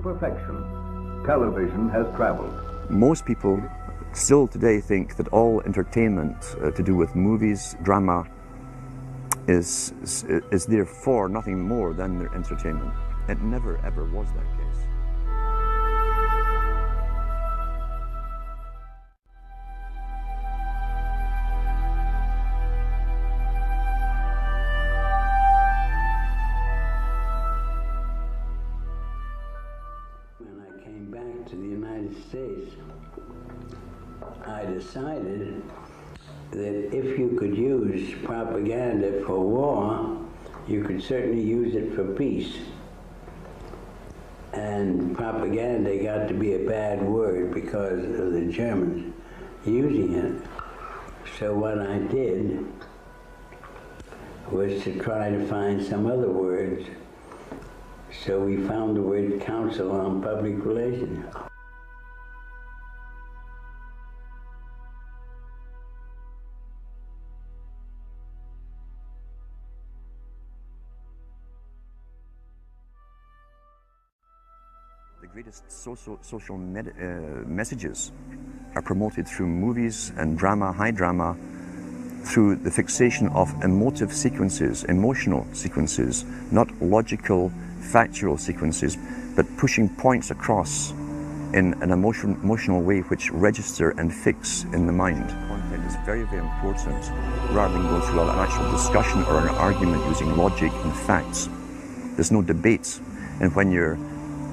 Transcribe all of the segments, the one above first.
perfection, television has traveled. Most people still today think that all entertainment to do with movies, drama, is therefore nothing more than their entertainment. It never ever was that case. When I came back to the United States, I decided that if you could use propaganda for war, you could certainly use it for peace. And propaganda got to be a bad word because of the Germans using it. So what I did was to try to find some other words. So we found the word Council on Public Relations. The greatest social messages are promoted through movies and drama, high drama, through the fixation of emotive sequences, emotional sequences, not logical, factual sequences, but pushing points across in an emotional way which register and fix in the mind. Content is very, very important, rather than go through an actual discussion or an argument using logic and facts. There's no debate, and when you're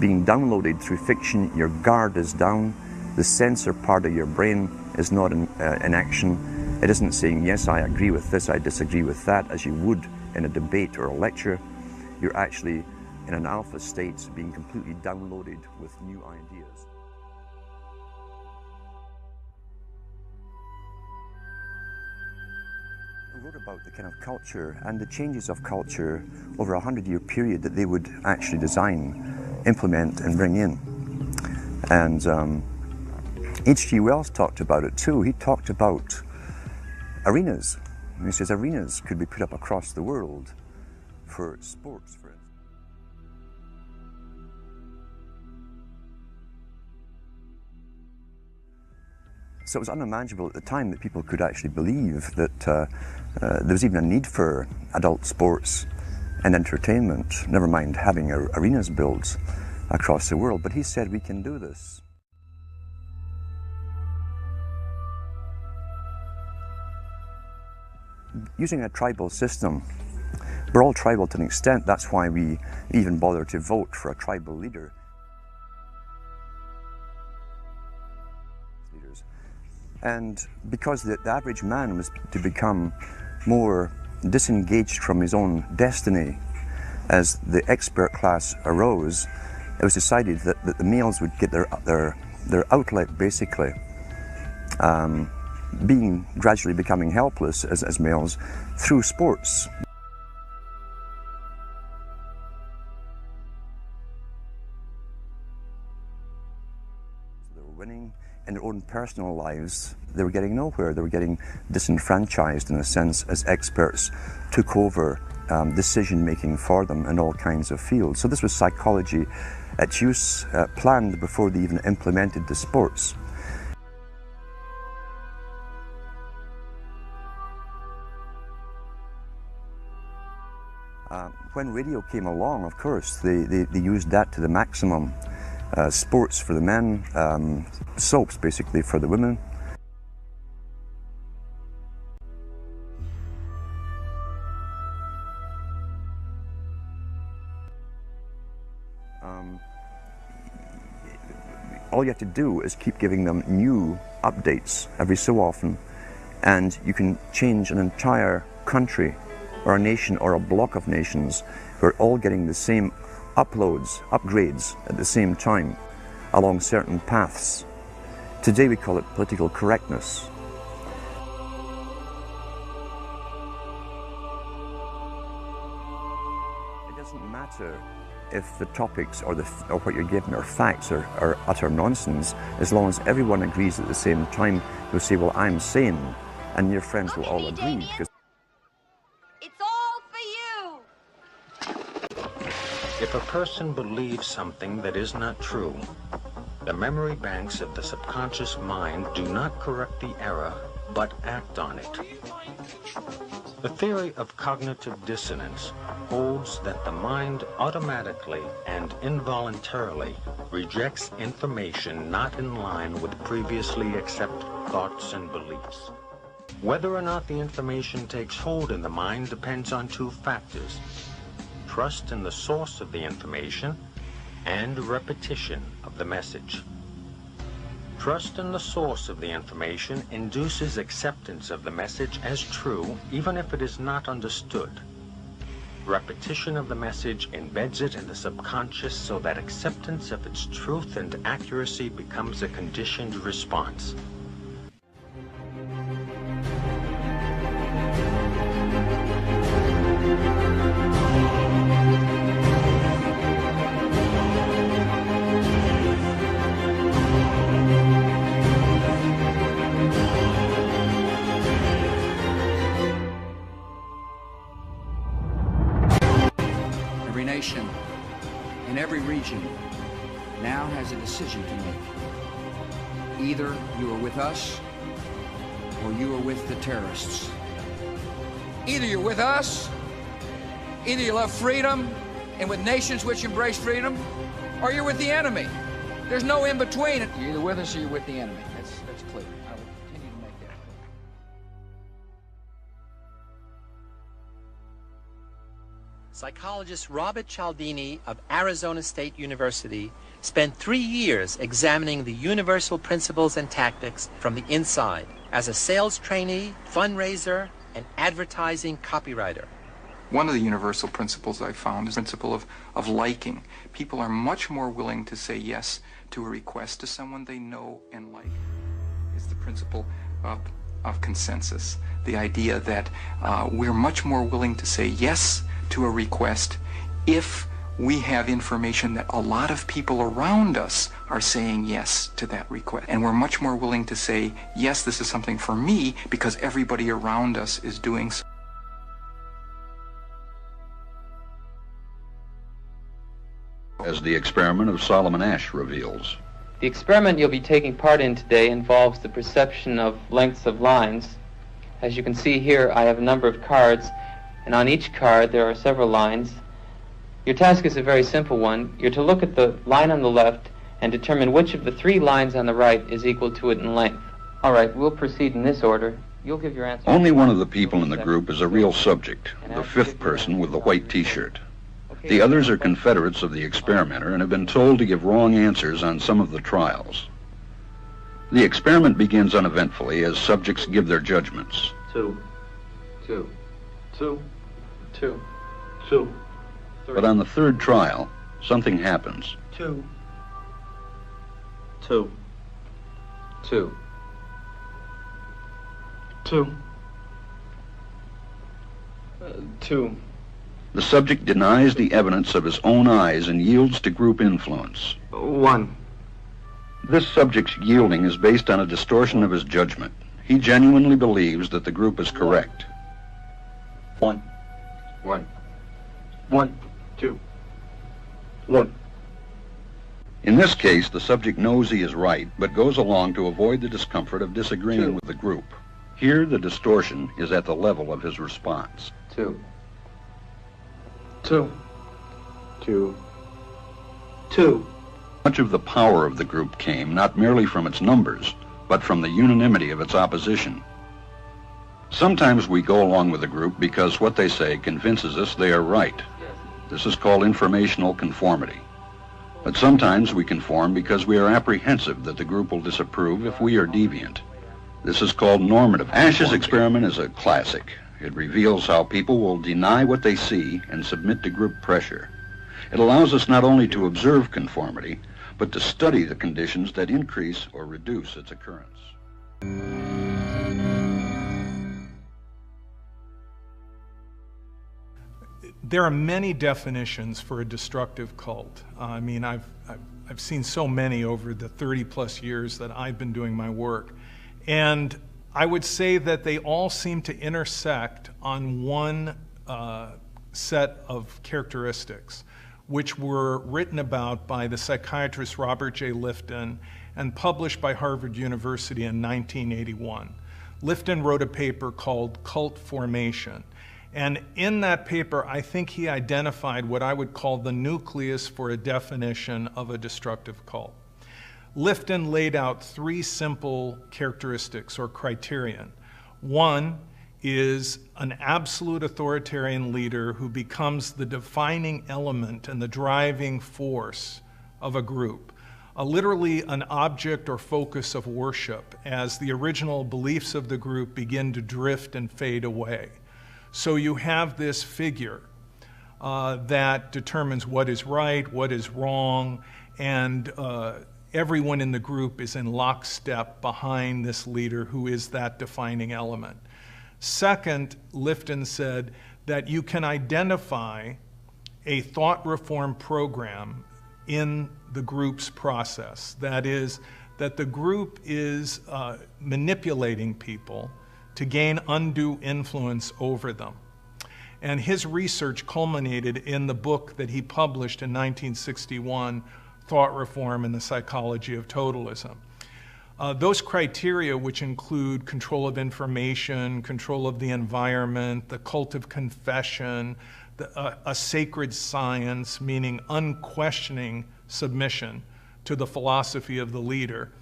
being downloaded through fiction, your guard is down, the censor part of your brain is not in action. It isn't saying, yes, I agree with this, I disagree with that, as you would in a debate or a lecture. You're actually in an alpha state, being completely downloaded with new ideas. I wrote about the kind of culture and the changes of culture over a 100-year period that they would actually design, implement and bring in. And H.G. Wells talked about it too. He talked about arenas. And he says arenas could be put up across the world for sports, for instance. So it was unimaginable at the time that people could actually believe that there was even a need for adult sports and entertainment, never mind having arenas built across the world. But he said we can do this. Using a tribal system, we're all tribal to an extent. That's why we even bother to vote for a tribal leader. And because the average man was to become more disengaged from his own destiny as the expert class arose, it was decided that the males would get their outlet, basically, gradually becoming helpless as males through sports. They were winning in their own personal lives. They were getting nowhere. They were getting disenfranchised in a sense as experts took over decision-making for them in all kinds of fields. So this was psychology at use, planned before they even implemented the sports. When radio came along, of course, they used that to the maximum. Sports for the men, soaps basically for the women. All you have to do is keep giving them new updates every so often, and you can change an entire country or a nation or a block of nations who are all getting the same upgrades at the same time along certain paths. Today we call it political correctness. It doesn't matter if the topics or what you're given are facts or utter nonsense, as long as everyone agrees at the same time. You'll say, well, I'm sane, and your friends will all agree. Because it's all for you! If If a person believes something that is not true, the memory banks of the subconscious mind do not correct the error, but act on it. The theory of cognitive dissonance holds that the mind automatically and involuntarily rejects information not in line with previously accepted thoughts and beliefs. Whether or not the information takes hold in the mind depends on two factors: trust in the source of the information and repetition of the message. Trust in the source of the information induces acceptance of the message as true, even if it is not understood. Repetition of the message embeds it in the subconscious so that acceptance of its truth and accuracy becomes a conditioned response. Every nation in every region now has a decision to make. Either you are with us or you are with the terrorists. Either you're with us, either you love freedom and with nations which embrace freedom, or you're with the enemy. There's no in between. You're either with us or you're with the enemy. That's clear. I will continue to make that clear. Psychologist Robert Cialdini of Arizona State University spent 3 years examining the universal principles and tactics from the inside as a sales trainee, fundraiser, and advertising copywriter. One of the universal principles I found is the principle of liking. People are much more willing to say yes to a request to someone they know and like. It's the principle of consensus. The idea that we're much more willing to say yes to a request if we have information that a lot of people around us are saying yes to that request. And we're much more willing to say, yes, this is something for me because everybody around us is doing so. As the experiment of Solomon Asch reveals. The experiment you'll be taking part in today involves the perception of lengths of lines. As you can see here, I have a number of cards, and on each card there are several lines. Your task is a very simple one. You're to look at the line on the left and determine which of the 3 lines on the right is equal to it in length. All right, we'll proceed in this order. You'll give your answer. Only one of the people in the group is a real subject, the 5th person with the white t-shirt. The others are confederates of the experimenter and have been told to give wrong answers on some of the trials. The experiment begins uneventfully as subjects give their judgments. 2, 2, 2, 2, 2. But on the 3rd trial, something happens. 2, 2, 2, 2, 2. The subject denies the evidence of his own eyes and yields to group influence. 1. This subject's yielding is based on a distortion of his judgment. He genuinely believes that the group is correct. 1. 1. 1, 2, 1. In this case, the subject knows he is right, but goes along to avoid the discomfort of disagreeing with the group. Here, the distortion is at the level of his response. 2. 2. 2. 2. Much of the power of the group came not merely from its numbers, but from the unanimity of its opposition. Sometimes we go along with the group because what they say convinces us they are right. This is called informational conformity. But sometimes we conform because we are apprehensive that the group will disapprove if we are deviant. This is called normative conformity. Asch's experiment is a classic. It reveals how people will deny what they see and submit to group pressure. It allows us not only to observe conformity, but to study the conditions that increase or reduce its occurrence. There are many definitions for a destructive cult. I mean, I've seen so many over the 30-plus years that I've been doing my work. And I would say that they all seem to intersect on one set of characteristics, which were written about by the psychiatrist Robert J. Lifton and published by Harvard University in 1981. Lifton wrote a paper called Cult Formation. And in that paper, I think he identified what I would call the nucleus for a definition of a destructive cult. Lifton laid out three simple characteristics or criterion. One is an absolute authoritarian leader who becomes the defining element and the driving force of a group, literally an object or focus of worship as the original beliefs of the group begin to drift and fade away. So you have this figure that determines what is right, what is wrong, and everyone in the group is in lockstep behind this leader who is that defining element. Second, Lifton said that you can identify a thought reform program in the group's process. That is, that the group is manipulating people to gain undue influence over them. And his research culminated in the book that he published in 1961, Thought Reform and the Psychology of Totalism. Those criteria, which include control of information, control of the environment, the cult of confession, a sacred science, meaning unquestioning submission to the philosophy of the leader,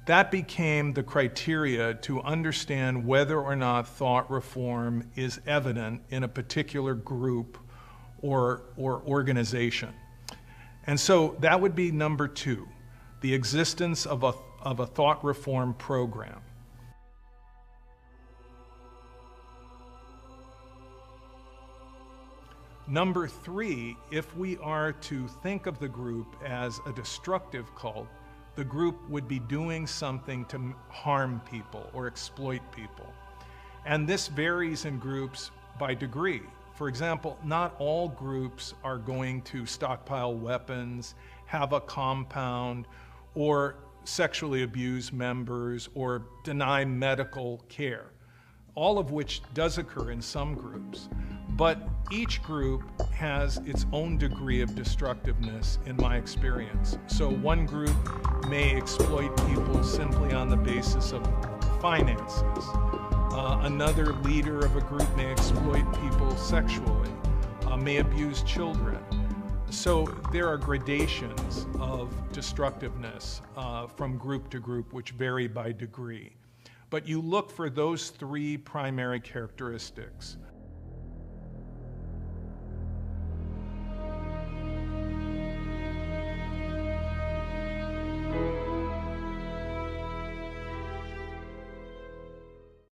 that became the criteria to understand whether or not thought reform is evident in a particular group or organization. And so that would be number two, the existence of a thought reform program. Number three, if we are to think of the group as a destructive cult, the group would be doing something to harm people or exploit people. And this varies in groups by degree. For example, not all groups are going to stockpile weapons, have a compound, or sexually abuse members, or deny medical care, all of which does occur in some groups. But each group has its own degree of destructiveness in my experience. So one group may exploit people simply on the basis of finances. Another leader of a group may exploit people sexually, may abuse children. So there are gradations of destructiveness from group to group, which vary by degree. But you look for those three primary characteristics.